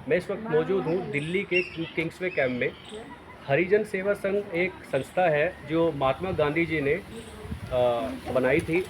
मैं इस वक्त मौजूद हूँ दिल्ली के किंग्सवे कैंप में। हरिजन सेवा संघ एक संस्था है जो महात्मा गांधी जी ने बनाई थी।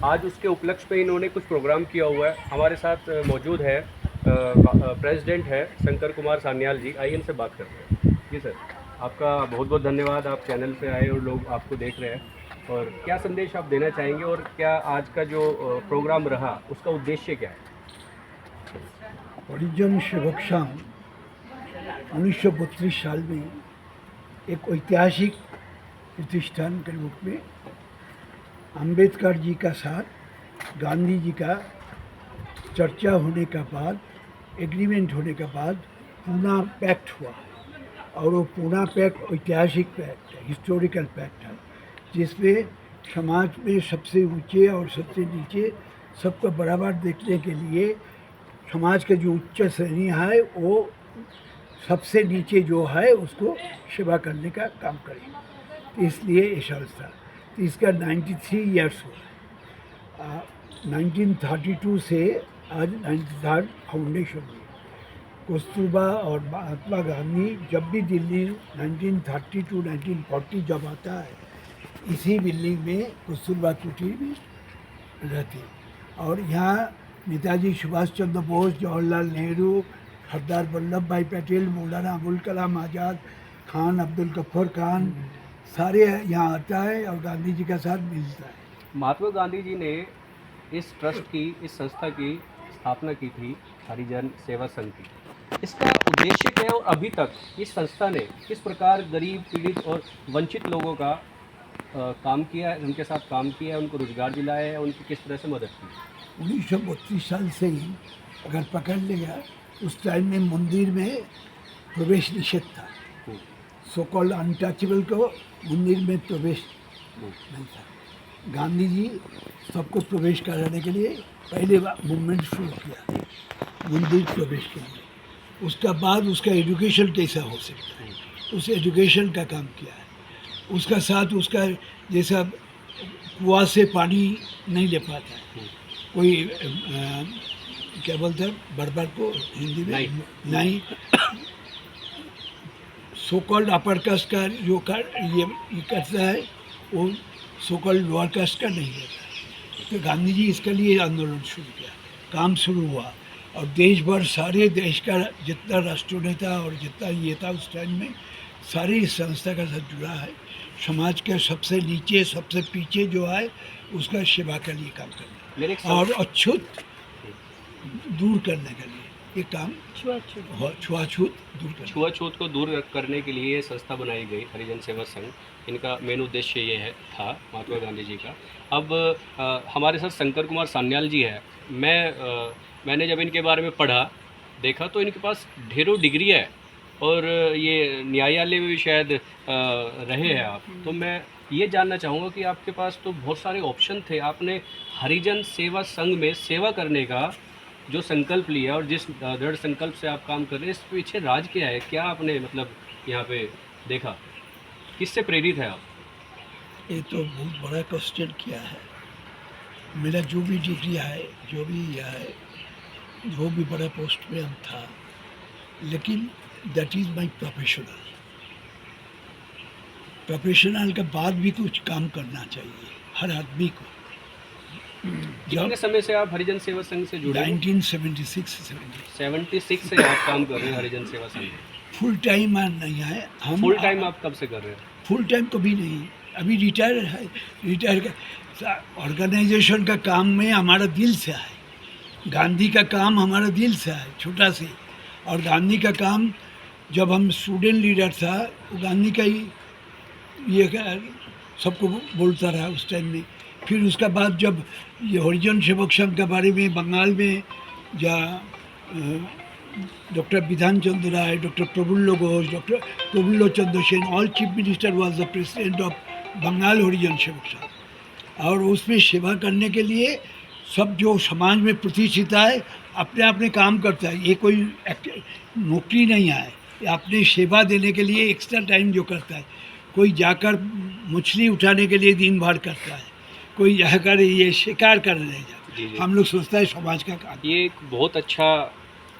आज उसके उपलक्ष्य पे इन्होंने कुछ प्रोग्राम किया हुआ है। हमारे साथ मौजूद है प्रेसिडेंट है शंकर कुमार सान्याल जी। आइए इनसे बात करते हैं। जी सर, आपका बहुत बहुत धन्यवाद, आप चैनल पे आए और लोग आपको देख रहे हैं। और क्या संदेश आप देना चाहेंगे और क्या आज का जो प्रोग्राम रहा उसका उद्देश्य क्या है? हरिजन सेवक संघ 1932 साल में एक ऐतिहासिक प्रतिष्ठान के रूप में अंबेडकर जी का साथ गांधी जी का चर्चा होने के बाद, एग्रीमेंट होने के बाद पूना पैक्ट हुआ। और वो पूना पैक्ट ऐतिहासिक पैक्ट है, हिस्टोरिकल पैक्ट है, जिसमें समाज में सबसे ऊंचे और सबसे नीचे सबको बराबर देखने के लिए समाज के जो उच्च श्रेणी है वो सबसे नीचे जो है उसको सेवा करने का काम करें। तो इसलिए ये संस्था, तो इसका 93 ईयर्स हुआ है। 1932 से आज 93rd फाउंडेशन हुई। कस्तूरबा और महात्मा गांधी जब भी दिल्ली 1930 जब आता है, इसी बिल्डिंग में कस्तूरबा कुटीर में रहती। और यहाँ नेताजी सुभाष चंद्र बोस, जवाहरलाल नेहरू, सरदार वल्लभ भाई पटेल, मौलाना अबुल कलाम आज़ाद, खान अब्दुल गफ्फार खान, सारे यहाँ आता है और गांधी जी का साथ मिलता है। महात्मा गांधी जी ने इस ट्रस्ट की, इस संस्था की स्थापना की थी, हरिजन सेवा संघ की। इसका उद्देश्य क्या है और अभी तक इस संस्था ने किस प्रकार गरीब, पीड़ित और वंचित लोगों का काम किया है, उनके साथ काम किया है, उनको रोजगार दिलाया है, उनकी किस तरह से मदद की? 1932 साल से ही अगर पकड़ लिया, उस टाइम में मंदिर में प्रवेश निषेध था। सो कॉल्ड अनटचेबल को मंदिर में प्रवेश नहीं था। गांधी जी सबको प्रवेश कराने के लिए पहले मूवमेंट शुरू किया मंदिर प्रवेश के लिए। उसका बाद उसका एजुकेशन कैसा हो सकता है, उस एजुकेशन का काम किया है। उसका साथ उसका जैसा कुआं से पानी नहीं ले पाता है कोई, क्या बोलते हैं बर्बर को हिंदी में, नहीं सो कॉल्ड अपर कास्ट का जो ये करता है वो सो कॉल्ड लोअर कास्ट का नहीं रहता। तो गांधी जी इसके लिए आंदोलन शुरू किया, काम शुरू हुआ। और देश भर सारे देश का जितना राष्ट्रनेता और जितना ये था उस टाइम में, सारी इस संस्था का साथ जुड़ा है। समाज के सबसे नीचे, सबसे पीछे जो है उसका सेवा के लिए काम करना और अछूत दूर करने के लिए ये काम, छुआछूत को दूर करने के लिए ये संस्था बनाई गई, हरिजन सेवा संघ। इनका मेन उद्देश्य ये है था महात्मा गांधी जी का। अब हमारे साथ शंकर कुमार सान्याल जी है। मैंने जब इनके बारे में पढ़ा, देखा तो इनके पास ढेरों डिग्री है और ये न्यायालय में भी शायद रहे हैं आप। तो मैं ये जानना चाहूँगा कि आपके पास तो बहुत सारे ऑप्शन थे, आपने हरिजन सेवा संघ में सेवा करने का जो संकल्प लिया और जिस दृढ़ संकल्प से आप काम कर रहे हैं, इस पीछे राज क्या है? क्या आपने मतलब यहाँ पे देखा, किससे प्रेरित है आप? ये तो बहुत बड़ा क्वेश्चन किया है। मेरा जो भी डिग्री है, जो भी है, जो भी बड़ा पोस्ट में हम था, लेकिन दैट इज़ माई प्रोफेशनल के बाद भी कुछ काम करना चाहिए हर आदमी को। कितने समय से आप हरिजन सेवा संघ से जुड़े? 1976 से आप काम कर रहे हैं हरिजन सेवा संघ में? फुल टाइम नहीं है हम। फुल टाइम आप कब से कर रहे हैं? फुल टाइम कभी नहीं, अभी रिटायर है। रिटायर का ऑर्गेनाइजेशन का काम में हमारा दिल से है। गांधी का काम हमारा दिल से है, छोटा से। और गांधी का काम जब हम स्टूडेंट लीडर था, वो गांधी का ही ये सबको बोलता रहा उस टाइम में। फिर उसका बाद जब ये हरिजन सेवक संघ के बारे में बंगाल में doctor Bidhan Chandra Roy, doctor Prafulla Ghosh, doctor Prafulla Chandra Sen, all chief minister was the president of Bengal Harijan Sevak Sangh. और उसमें सेवा करने के लिए सब जो समाज में प्रतिष्ठित है अपने अपने काम करता है। ये कोई नौकरी नहीं है, अपने सेवा देने के लिए एक्स्ट्रा टाइम जो करता है। कोई जाकर मछली उठाने के लिए दिन भर करता है, कोई जाकर ये शिकार करने जाता है। हम लोग सोचता है समाज का काम। ये एक बहुत अच्छा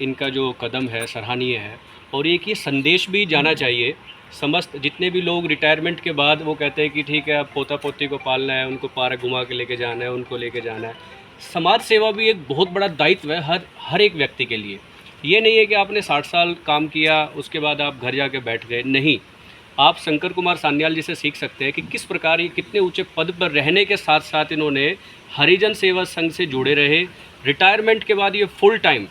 इनका जो कदम है सराहनीय है। और एक ये संदेश भी जाना चाहिए समस्त जितने भी लोग रिटायरमेंट के बाद वो कहते हैं कि ठीक है अब पोता पोती को पालना है, उनको पार्क घुमा के लेके जाना है, उनको लेके जाना है। समाज सेवा भी एक बहुत बड़ा दायित्व है हर एक व्यक्ति के लिए। ये नहीं है कि आपने 60 साल काम किया उसके बाद आप घर जाके बैठ गए, नहीं। आप शंकर कुमार सान्याल जी से सीख सकते हैं कि किस प्रकार ये कितने ऊंचे पद पर रहने के साथ साथ इन्होंने हरिजन सेवा संघ से जुड़े रहे। रिटायरमेंट के बाद ये फुल टाइम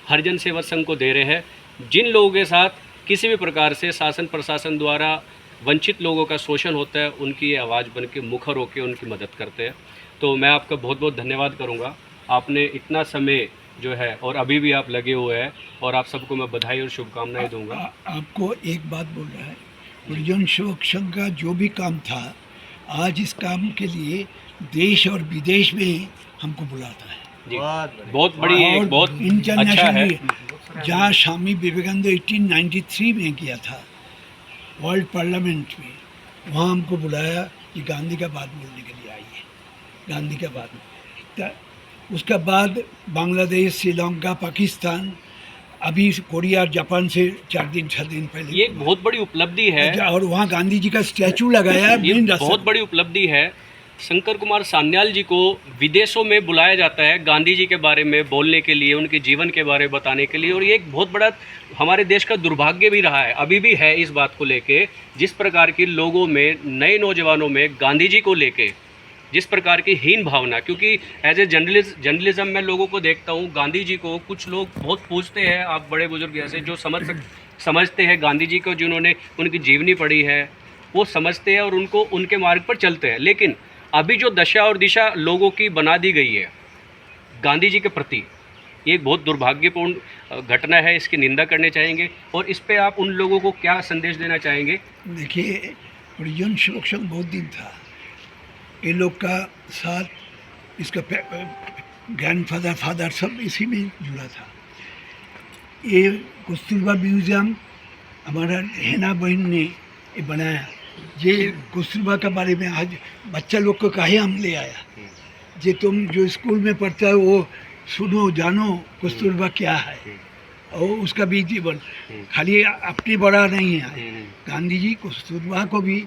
हरिजन सेवा संघ को दे रहे हैं। जिन लोगों के साथ किसी भी प्रकार से शासन प्रशासन द्वारा वंचित लोगों का शोषण होता है, उनकी ये आवाज़ बन के मुखर होकर उनकी मदद करते हैं। तो मैं आपका बहुत बहुत धन्यवाद करूँगा, आपने इतना समय जो है और अभी भी आप लगे हुए हैं, और आप सबको मैं बधाई और शुभकामनाएं दूंगा। आपको एक बात बोल रहा है, हरिजन सेवक संघ का जो भी काम था, आज इस काम के लिए देश और विदेश में हमको बुलाता है। जी, बहुत बड़ी एक बहुत अच्छा है। इंटरनेशनली जहाँ स्वामी विवेकानंद 1893 में किया था वर्ल्ड पार्लियामेंट में, वहाँ हमको बुलाया कि गांधी का बात बोलने के लिए आइए, गांधी का बात। उसका बाद बांग्लादेश, श्रीलंका, पाकिस्तान, अभी कोरिया, जापान से 4 दिन 6 दिन पहले। ये एक बहुत बड़ी उपलब्धि है, और वहाँ गांधी जी का स्टैचू लगाया। ये बहुत बड़ी उपलब्धि है। शंकर कुमार सान्याल जी को विदेशों में बुलाया जाता है गांधी जी के बारे में बोलने के लिए, उनके जीवन के बारे में बताने के लिए। और ये एक बहुत बड़ा हमारे देश का दुर्भाग्य भी रहा है, अभी भी है इस बात को लेके, जिस प्रकार की लोगों में, नए नौजवानों में गांधी जी को लेके जिस प्रकार की हीन भावना। क्योंकि एज ए जर्नलिज्म में लोगों को देखता हूँ, गांधी जी को कुछ लोग बहुत पूछते हैं, आप बड़े बुजुर्ग ऐसे जो समझते हैं गांधी जी को, जिन्होंने उनकी जीवनी पढ़ी है, वो समझते हैं और उनको उनके मार्ग पर चलते हैं। लेकिन अभी जो दशा और दिशा लोगों की बना दी गई है गांधी जी के प्रति, ये एक बहुत दुर्भाग्यपूर्ण घटना है, इसकी निंदा करने चाहेंगे। और इस पर आप उन लोगों को क्या संदेश देना चाहेंगे? देखिए, हरिजन सेवक संघ बहुत दिन था, ये लोग का साथ, इसका ग्रैंडफादर, फादर सब इसी में जुड़ा था। ये कस्तूरबा म्यूजियम हमारा हेना बहन ने ये बनाया। ये कस्तूरबा के बारे में आज बच्चा लोग को काहे हम ले आया, जे तुम जो स्कूल में पढ़ता है वो सुनो, जानो कस्तूरबा क्या है, और उसका भी जीवन खाली अपनी बड़ा नहीं है। गांधी जी कस्तूरबा को भी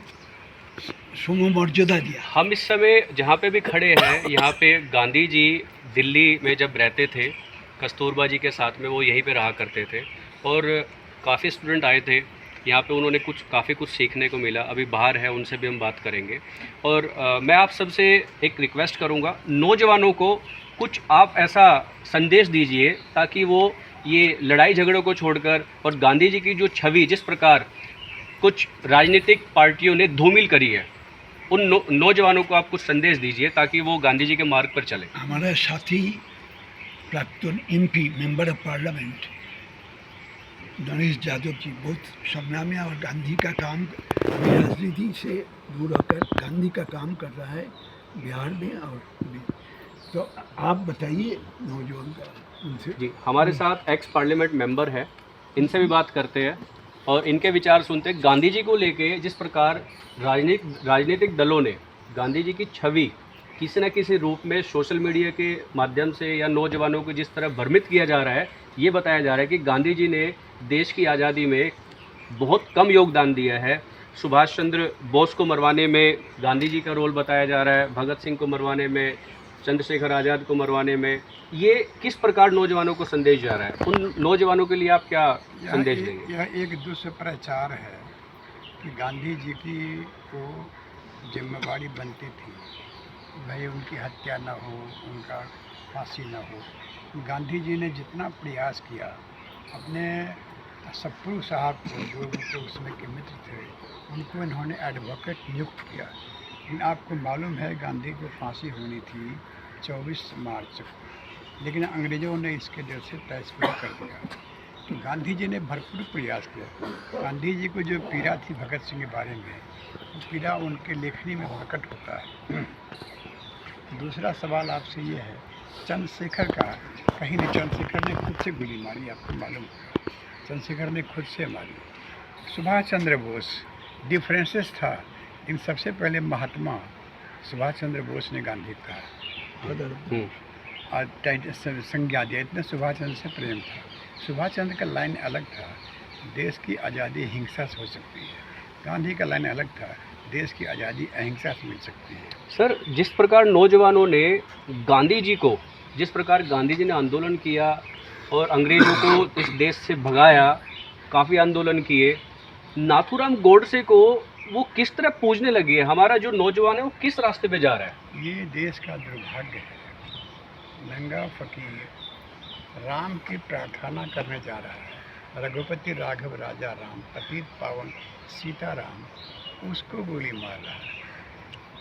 सुमो मर्यादा दिया। हम इस समय जहाँ पे भी खड़े हैं, यहाँ पे गांधी जी दिल्ली में जब रहते थे कस्तूरबा जी के साथ में, वो यहीं पे रहा करते थे। और काफ़ी स्टूडेंट आए थे यहाँ पे, उन्होंने काफ़ी कुछ सीखने को मिला। अभी बाहर है, उनसे भी हम बात करेंगे। और मैं आप सबसे एक रिक्वेस्ट करूँगा, नौजवानों को कुछ आप ऐसा संदेश दीजिए ताकि वो ये लड़ाई झगड़ों को छोड़कर, और गांधी जी की जो छवि जिस प्रकार कुछ राजनीतिक पार्टियों ने धूमिल करी है, उन नौजवानों को आप कुछ संदेश दीजिए ताकि वो गांधी जी के मार्ग पर चले। हमारा साथी प्राक्तन MP, member of parliament Ganesh Yadav ji बहुत संग्रामी है, और गांधी का काम, राजनीति से दूर होकर गांधी का काम कर रहा है बिहार में। और तो आप बताइए नौजवान का उनसे। जी, हमारे साथ एक्स पार्लियामेंट मेंबर है, इनसे भी बात करते हैं और इनके विचार सुनते हैं। गांधी जी को लेके जिस प्रकार राजनीतिक दलों ने गांधी जी की छवि किसी न किसी रूप में सोशल मीडिया के माध्यम से या नौजवानों को जिस तरह भ्रमित किया जा रहा है, ये बताया जा रहा है कि गांधी जी ने देश की आज़ादी में बहुत कम योगदान दिया है। सुभाष चंद्र बोस को मरवाने में गांधी जी का रोल बताया जा रहा है, भगत सिंह को मरवाने में, चंद्रशेखर आज़ाद को मरवाने में। ये किस प्रकार नौजवानों को संदेश जा रहा है? उन नौजवानों के लिए आप क्या संदेश देंगे? यह एक दुष्प्रचार है कि गांधी जी की को जिम्मेवारी बनती थी भाई उनकी हत्या न हो, उनका फांसी न हो। गांधी जी ने जितना प्रयास किया, अपने सप्रू साहब को, जो उनके उसमें के मित्र थे, उनको इन्होंने एडवोकेट नियुक्त किया। लेकिन आपको मालूम है गांधी को फांसी होनी थी 24 मार्च को, लेकिन अंग्रेज़ों ने इसके दिल से तय कर दिया। तो गांधी जी ने भरपूर प्रयास किया। गांधी जी को जो पीड़ा थी भगत सिंह के बारे में, वो पीड़ा उनके लेखनी में प्रकट होता है। दूसरा सवाल आपसे ये है, चंद्रशेखर का कहीं नहीं, चंद्रशेखर ने खुद से गोली मारी, आपको मालूम है, चंद्रशेखर ने खुद से मारी। सुभाष चंद्र बोस, डिफरेंसेस था, इन सबसे पहले महात्मा सुभाष चंद्र बोस ने गांधी कहा। संज्ञा दिया, इतना सुभाष चंद्र से प्रेम था। सुभाष चंद्र का लाइन अलग था, देश की आज़ादी हिंसा से हो सकती है। गांधी का लाइन अलग था, देश की आज़ादी अहिंसा से मिल सकती है। सर, जिस प्रकार नौजवानों ने गांधी जी को, जिस प्रकार गांधी जी ने आंदोलन किया और अंग्रेज़ों को इस देश से भगाया, काफ़ी आंदोलन किए, नाथूराम गोडसे को वो किस तरह पूजने लगी है? हमारा जो नौजवान है वो किस रास्ते पे जा रहा है? ये देश का दुर्भाग्य है। नंगा फकीर राम की प्रार्थना करने जा रहा है, रघुपति राघव राजा राम, पतित पावन सीताराम, उसको गोली मार रहा है।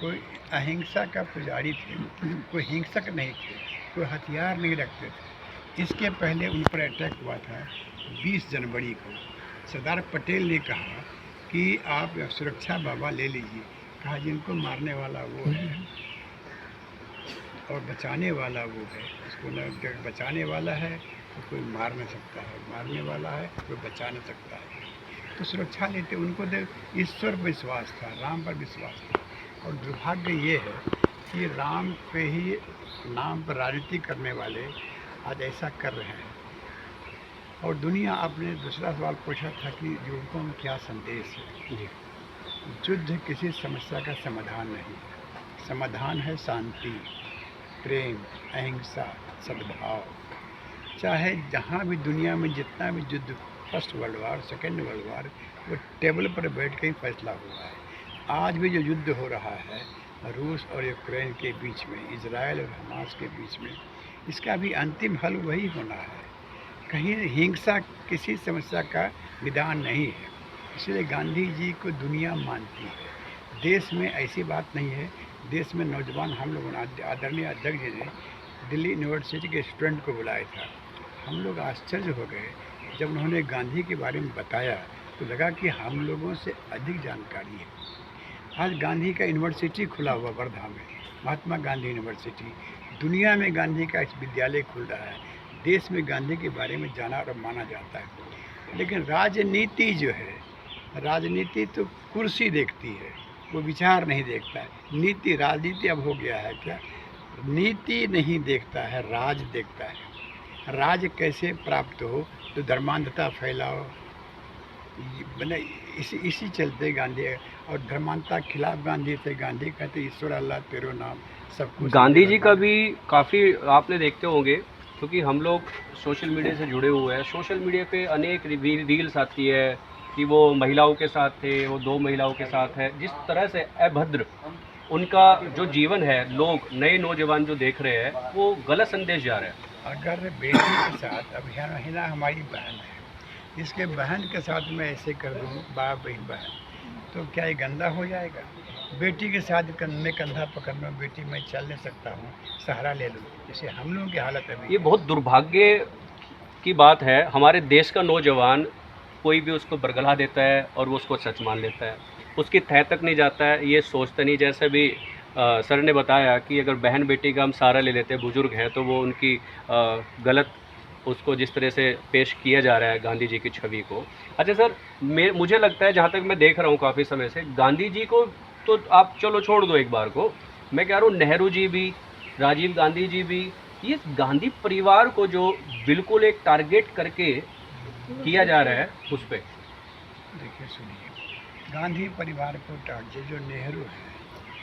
कोई अहिंसा का पुजारी थे, कोई हिंसक नहीं थे, कोई हथियार नहीं रखते थे। इसके पहले उन पर अटैक हुआ था 20 जनवरी को। सरदार पटेल ने कहा कि आप सुरक्षा बाबा ले लीजिए। कहा जिनको मारने वाला वो है और बचाने वाला वो है। उसको न बचाने वाला है तो कोई मार नहीं सकता है, मारने वाला है कोई बचा नहीं सकता है। तो सुरक्षा लेते, उनको ईश्वर पर विश्वास था, राम पर विश्वास था। और दुर्भाग्य ये है कि राम पे ही नाम पर राजनीति करने वाले आज ऐसा कर रहे हैं। और दुनिया, आपने दूसरा सवाल पूछा था कि युवकों में क्या संदेश है। जी। युद्ध किसी समस्या का समाधान नहीं, समाधान है शांति, प्रेम, अहिंसा, सद्भाव। चाहे जहाँ भी दुनिया में जितना भी युद्ध, first world war, second world war, वो टेबल पर बैठ के ही फैसला हुआ है। आज भी जो युद्ध हो रहा है रूस और यूक्रेन के बीच में, इजराइल और हमास के बीच में, इसका भी अंतिम हल वही होना है। कहीं हिंसा किसी समस्या का विधान नहीं है। इसलिए गांधी जी को दुनिया मानती है। देश में ऐसी बात नहीं है। देश में नौजवान, हम लोगों ने, आदरणीय अध्यक्ष जी ने दिल्ली यूनिवर्सिटी के स्टूडेंट को बुलाया था। हम लोग आश्चर्य हो गए जब उन्होंने गांधी के बारे में बताया, तो लगा कि हम लोगों से अधिक जानकारी है। आज गांधी का यूनिवर्सिटी खुला हुआ वर्धा में, महात्मा गांधी यूनिवर्सिटी। दुनिया में गांधी का विद्यालय खुल रहा है। देश में गांधी के बारे में जाना और माना जाता है। लेकिन राजनीति जो है, राजनीति तो कुर्सी देखती है, वो विचार नहीं देखता है। नीति, राजनीति अब हो गया है क्या, नीति नहीं देखता है, राज देखता है। राज कैसे प्राप्त हो, तो धर्मांधता फैलाओ, बने इसी चलते गांधी। और धर्मांधता के खिलाफ गांधी थे। गांधी कहते ईश्वर अल्लाह तेरो नाम सब कुछ। गांधी जी का भी काफ़ी आपने देखते होंगे, क्योंकि हम लोग सोशल मीडिया से जुड़े हुए हैं। सोशल मीडिया पे अनेक रील्स आती है कि वो महिलाओं के साथ थे, वो 2 महिलाओं के साथ है। जिस तरह से अभद्र उनका जो जीवन है, लोग, नए नौजवान जो देख रहे हैं, वो गलत संदेश जा रहा है। अगर बेटी के साथ, अब यहाँ महिला हमारी बहन है, इसके बहन के साथ मैं ऐसे कर दूँ, बाप बहन, तो क्या ये गंदा हो जाएगा? बेटी के साथ कंधे कंधा पकड़ना, बेटी मैं चल नहीं सकता हूँ, सहारा ले लूँ, जैसे हम लोगों की हालत है। ये बहुत दुर्भाग्य की बात है। हमारे देश का नौजवान, कोई भी उसको बरगला देता है और वो उसको सच मान लेता है, उसकी तह तक नहीं जाता है, ये सोचता नहीं। जैसे भी सर ने बताया कि अगर बहन बेटी का हम सहारा ले लेते हैं, बुजुर्ग हैं, तो वो उनकी गलत, उसको जिस तरह से पेश किया जा रहा है गांधी जी की छवि को। अच्छा सर, मुझे लगता है, जहाँ तक मैं देख रहा हूँ काफ़ी समय से, गांधी जी को तो आप चलो छोड़ दो एक बार को, मैं कह रहा हूँ नेहरू जी भी, राजीव गांधी जी भी, ये गांधी परिवार को जो बिल्कुल एक टारगेट करके किया जा रहा है, उस पर देखिए, सुनिए, गांधी परिवार को टारगेट, जो नेहरू है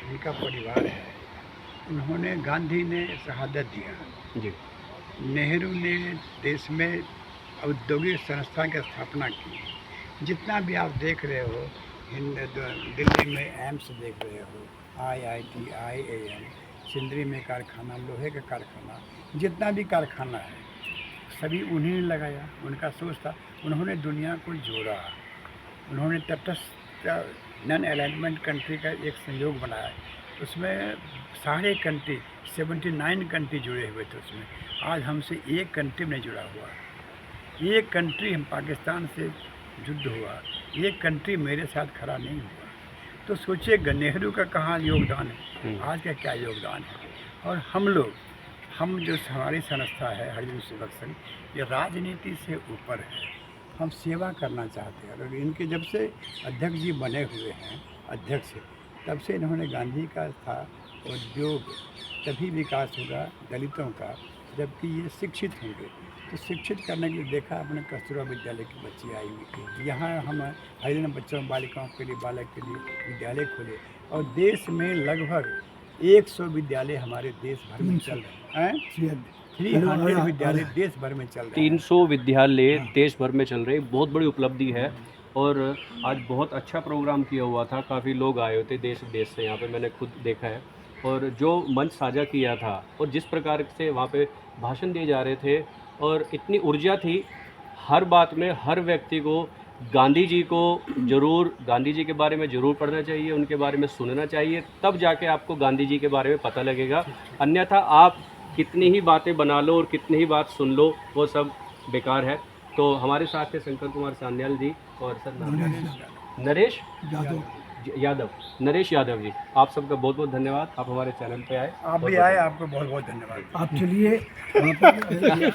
उनका परिवार है, उन्होंने, गांधी ने शहादत दिया जी। नेहरू ने देश में औद्योगिक संस्था की स्थापना की। जितना भी आप देख रहे हो, दिल्ली में एम्स देख रहे हो, IIT, IIM, सिंदरी में कारखाना, लोहे का कारखाना, जितना भी कारखाना है सभी उन्हीं ने लगाया। उनका सोच था, उन्होंने दुनिया को जोड़ा। उन्होंने तटस्थ नॉन अलाइनमेंट कंट्री का एक संयोग बनाया। उसमें सारे कंट्री, 79 कंट्री जुड़े हुए थे उसमें। आज हमसे एक कंट्री नहीं जुड़ा हुआ। एक कंट्री, हम पाकिस्तान से युद्ध हुआ, एक कंट्री मेरे साथ खड़ा नहीं हुआ। तो सोचिए नेहरू का कहाँ योगदान है, आज का क्या योगदान है। और हम लोग, हम जो हमारी संस्था है हरिजन सेवक संघ, ये राजनीति से ऊपर है। हम सेवा करना चाहते हैं। और इनके जब से अध्यक्ष जी बने हुए हैं, अध्यक्ष, तब से इन्होंने गांधी का था, उद्योग, तभी विकास होगा दलितों का, जबकि ये शिक्षित होंगे। तो शिक्षित करने के लिए देखा अपने कस्तूरबा विद्यालय की बच्ची आई हुई थी। यहाँ हम हरिजन बच्चों बालिकाओं के लिए बालक के लिए विद्यालय खोले और देश में लगभग 100 विद्यालय हमारे देश भर में चल रहे हैं। 300 विद्यालय देश भर में चल रहे हैं। 300 विद्यालय देश भर में चल रहे हैं, बहुत बड़ी उपलब्धि है। और आज बहुत अच्छा प्रोग्राम किया हुआ था, काफ़ी लोग आए हुए थे देश विदेश से, यहाँ पे मैंने खुद देखा है। और जो मंच साझा किया था और जिस प्रकार से वहाँ पे भाषण दिए जा रहे थे और इतनी ऊर्जा थी, हर बात में हर व्यक्ति को गांधी जी को ज़रूर, गांधी जी के बारे में ज़रूर पढ़ना चाहिए, उनके बारे में सुनना चाहिए, तब जाके आपको गांधी जी के बारे में पता लगेगा। अन्यथा आप कितनी ही बातें बना लो और कितनी ही बात सुन लो, वो सब बेकार है। तो हमारे साथ थे शंकर कुमार सान्याल जी और सर नरेश यादव, नरेश यादव जी, आप सबका बहुत बहुत धन्यवाद। आप हमारे चैनल पे आए, आप भी आए, आपको बहुत बहुत धन्यवाद। आप चलिए वहाँ पर